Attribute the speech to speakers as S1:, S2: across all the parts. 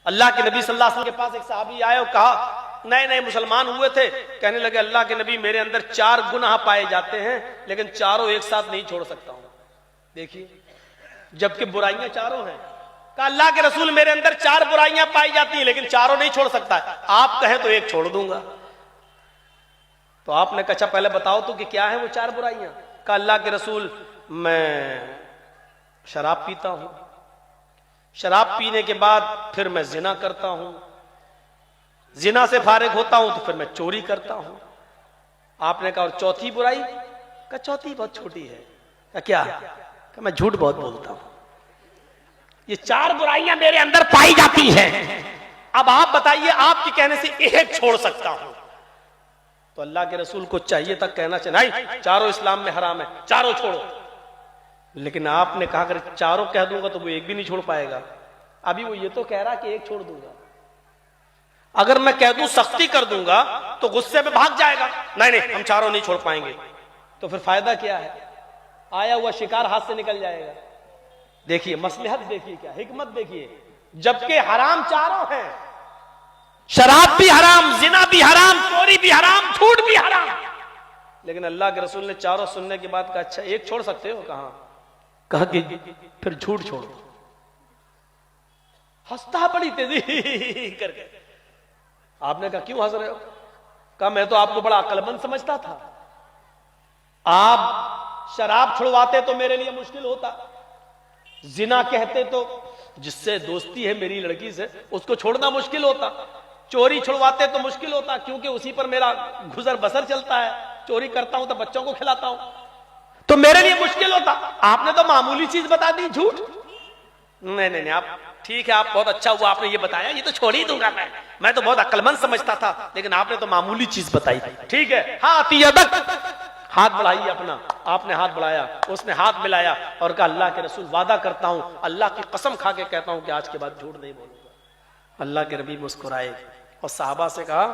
S1: अल्लाह के नबी सल्लल्लाहु अलैहि वसल्लम के पास एक सहाबी आए और कहा, नए नए मुसलमान हुए थे, कहने लगे अल्लाह के नबी मेरे अंदर 4 गुनाह पाए जाते हैं, लेकिन चारों एक साथ नहीं छोड़ सकता हूं। देखिए, जबकि बुराइयां चारों हैं। कहा अल्लाह के रसूल मेरे अंदर 4 बुराइयां पाई जाती हैं, लेकिन चारों नहीं छोड़ सकता, आप कहें तो एक छोड़ दूंगा। तो आपने कहा अच्छा पहले बताओ तो कि क्या है वो 4 बुराइयां। कहा अल्लाह के रसूल मैं शराब पीता हूं, शराब पीने के बाद फिर मैं जिना करता हूं, जिना से फारिग होता हूं तो फिर मैं चोरी करता हूं। आपने कहा और चौथी बुराई? कहा चौथी बहुत छोटी है। कहा क्या? कहा मैं झूठ बहुत बोलता हूं। ये 4 बुराइयां मेरे अंदर पाई जाती हैं, अब आप बताइए आपके कहने से एक छोड़ सकता हूं। तो अल्लाह के रसूल को चाहिए था कहना चाहिए नहीं चारों इस्लाम में हराम है, चारों छोड़ो। लेकिन आपने कहा अगर चारों कह दूंगा तो वो एक भी नहीं छोड़ पाएगा। अभी वो ये तो कह रहा कि एक छोड़ दूंगा, अगर मैं कह दूं सख्ती कर दूंगा तो गुस्से में भाग जाएगा, नहीं नहीं हम चारों नहीं छोड़ पाएंगे। तो फिर फायदा क्या है? आया हुआ शिकार हाथ से निकल जाएगा। देखिए मसलहत, देखिए क्या हिकमत, देखिए जबकि हराम चारों हैं, शराब भी हराम, जिना भी हराम, चोरी भी हराम, झूठ भी हराम, लेकिन अल्लाह के रसूल ने चारों सुनने के बाद कहा अच्छा एक छोड़ सकते हो? कहा कि फिर झूठ छोड़ो। हंसता बड़ी तेजी करके। आपने कहा क्यों हंस रहे हो? कहा मैं तो आपको बड़ा अक्लमंद समझता था, आप शराब छुड़वाते तो मेरे लिए मुश्किल होता, जिना कहते तो जिससे दोस्ती है मेरी लड़की से उसको छोड़ना मुश्किल होता, चोरी छुड़वाते तो मुश्किल होता क्योंकि उसी पर मेरा गुजर बसर चलता है, चोरी करता हूं तो बच्चों को खिलाता हूं, तो मेरे लिए मुश्किल होता। आपने तो मामूली चीज बता दी, झूठ। नहीं नहीं नहीं, आप ठीक है, आप बहुत अच्छा हुआ आपने ये बताया, ये तो छोड़ ही दूंगा मैं तो बहुत अक्लमंद समझता था, लेकिन आपने तो मामूली चीज बताई। ठीक है, हाथ बढ़ाइए अपना। आपने हाथ बढ़ाया, उसने हाथ मिलाया और कहा अल्लाह के रसूल वादा करता हूं, अल्लाह की कसम खा के कहता हूं कि आज के बाद झूठ नहीं बोलूंगा। अल्लाह के नबी मुस्कुराए और साहबा से कहा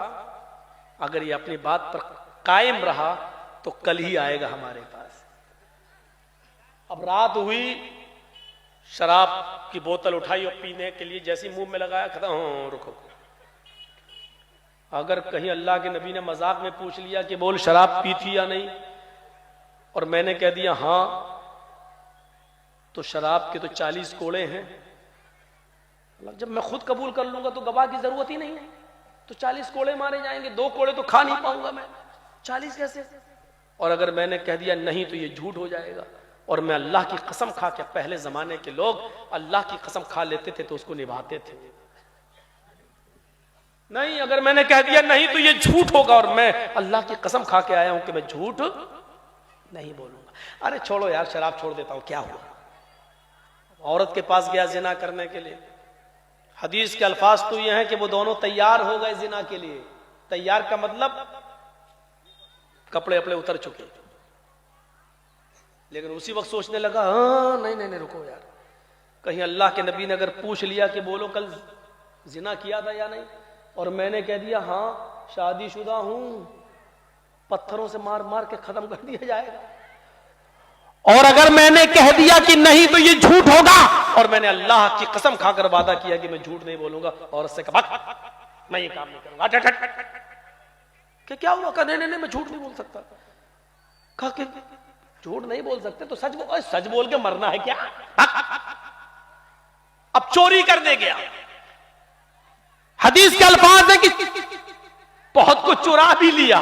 S1: अगर ये अपनी बात पर कायम रहा तो कल ही आएगा हमारे पास। अब रात हुई, शराब की बोतल उठाई और पीने के लिए जैसी मुंह में लगाया, खत्म हो रुको। अगर कहीं अल्लाह के नबी ने मजाक में पूछ लिया कि बोल शराब पी थी या नहीं, और मैंने कह दिया हां, तो शराब के तो 40 कोड़े हैं, जब मैं खुद कबूल कर लूंगा तो गवाह की जरूरत ही नहीं है, तो 40 कोड़े मारे जाएंगे, 2 कोड़े तो खा नहीं पाऊंगा मैं, 40 कैसे? और अगर मैंने कह दिया नहीं तो ये झूठ हो जाएगा। और मैं अल्लाह की कसम खा के, पहले जमाने के लोग अल्लाह की कसम खा लेते थे तो उसको निभाते थे। नहीं, अगर मैंने कह दिया नहीं तो ये झूठ होगा और मैं अल्लाह की कसम खा के आया हूं कि मैं झूठ नहीं बोलूंगा। अरे छोड़ो यार, शराब छोड़ देता हूं, क्या हुआ? औरत के पास गया जिना करने के लिए, हदीस के अल्फाज तो ये हैं कि वो दोनों तैयार हो गए जिना के लिए। तैयार का मतलब कपड़े अपने उतर चुके, लेकिन उसी वक्त सोचने लगा हाँ नहीं नहीं नहीं रुको यार, कहीं अल्लाह के नबी ने अगर पूछ लिया कि बोलो कल जिना किया था या नहीं, और मैंने कह दिया हाँ शादीशुदा हूं, पत्थरों से मार मार के खत्म कर दिया जाएगा। और अगर मैंने कह दिया कि नहीं तो ये झूठ होगा, और मैंने अल्लाह की कसम खाकर वादा किया कि मैं झूठ नहीं बोलूंगा, और उससे कहा मैं ये काम नहीं करूंगा। क्या हुआ? कहा नहीं नहीं मैं झूठ नहीं बोल सकता। कहा कि झूठ नहीं बोल सकते तो सच बोल के मरना है क्या? अब चोरी करने गया, हदीस के अल्फाज है कि बहुत कुछ चुरा भी लिया,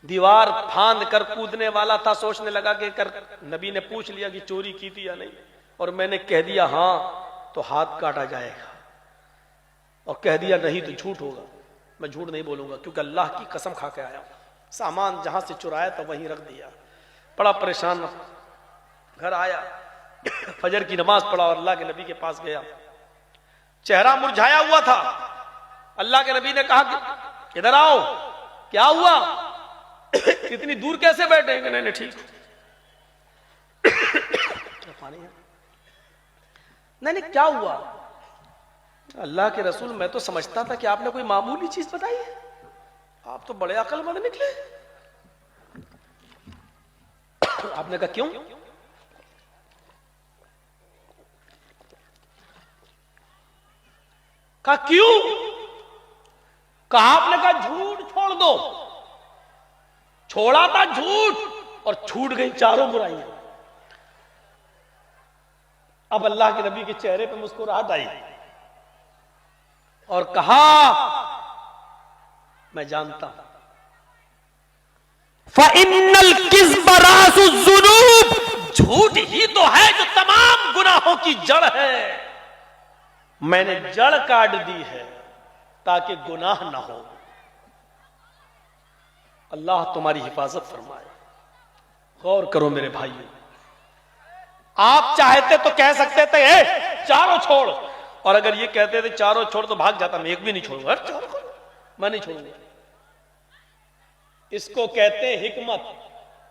S1: दीवार फांद कर कूदने वाला था, सोचने लगा कि नबी ने पूछ लिया कि चोरी की थी या नहीं, और मैंने कह दिया हां तो हाथ काटा जाएगा, और कह दिया नहीं तो झूठ होगा, मैं झूठ नहीं बोलूंगा क्योंकि अल्लाह की कसम खा के आया हूं। सामान जहां से चुराया था वहीं रख दिया, बड़ा परेशान, घर आया, फजर की नमाज पढ़ा और अल्लाह के नबी के पास गया, चेहरा मुरझाया हुआ था। अल्लाह के नबी ने कहा कि इधर आओ, क्या हुआ? इतनी दूर कैसे बैठे? नहीं नहीं ठीक पानी है। नहीं नहीं क्या हुआ? अल्लाह के रसूल मैं तो समझता था कि आपने कोई मामूली चीज बताई है, आप तो बड़े अक्लमंद निकले। आपने कहा क्यों? कहा क्यों? कहा आपने कहा झूठ छोड़ दो। छोड़ा था झूठ और छूट गई चारों बुराइयां। अब अल्लाह के नबी के चेहरे पे मुस्कुराहट आई और कहा मैं जानता हूं फ़इन्नल किज़्ब रासुज़्ज़ुनूब, झूठ ही तो है जो तमाम गुनाहों की जड़ है। मैंने जड़ काट दी है ताकि गुनाह ना हो। अल्लाह तुम्हारी हिफाजत फरमाए। गौर करो मेरे भाइयों, आप चाहते तो कह सकते थे चारों छोड़, और अगर ये कहते थे चारों छोड़ तो भाग जाता, मैं एक भी नहीं छोड़ूंगा, मैं नहीं छोड़ूंगा। इसको कहते हैं हिकमत,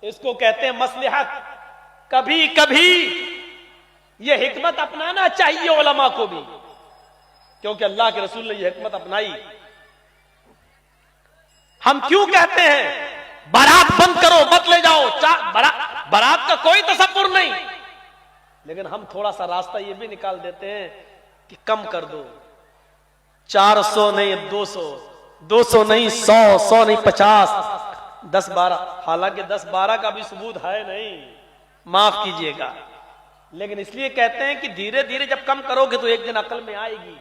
S1: इसको कहते हैं मसलहत। कभी कभी ये हिकमत अपनाना चाहिए उलमा को भी, क्योंकि अल्लाह के रसूल ने ये हिकमत अपनाई। हम क्यों कहते हैं बारात बंद करो, मत ले जाओ, बारात का कोई तसव्वुर नहीं, लेकिन हम थोड़ा सा रास्ता ये भी निकाल देते हैं कि कम कर दो, 400 नहीं 200, 200 नहीं 100, 100 नहीं 50, 10-12। हालांकि 10-12 का भी सबूत है नहीं, माफ कीजिएगा, लेकिन इसलिए कहते हैं कि धीरे धीरे जब कम करोगे तो एक दिन अकल में आएगी।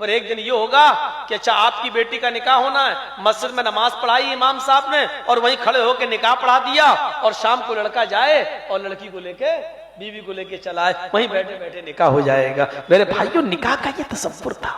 S1: पर एक दिन ये होगा कि अच्छा आपकी बेटी का निकाह होना है, मस्जिद में नमाज पढ़ाई इमाम साहब ने और वहीं खड़े होकर निकाह पढ़ा दिया, और शाम को लड़का जाए और लड़की को लेके बीवी को लेके चला आए, वहीं बैठे बैठे निकाह हो जाएगा। मेरे भाइयों, निकाह का ये तसव्वुर था।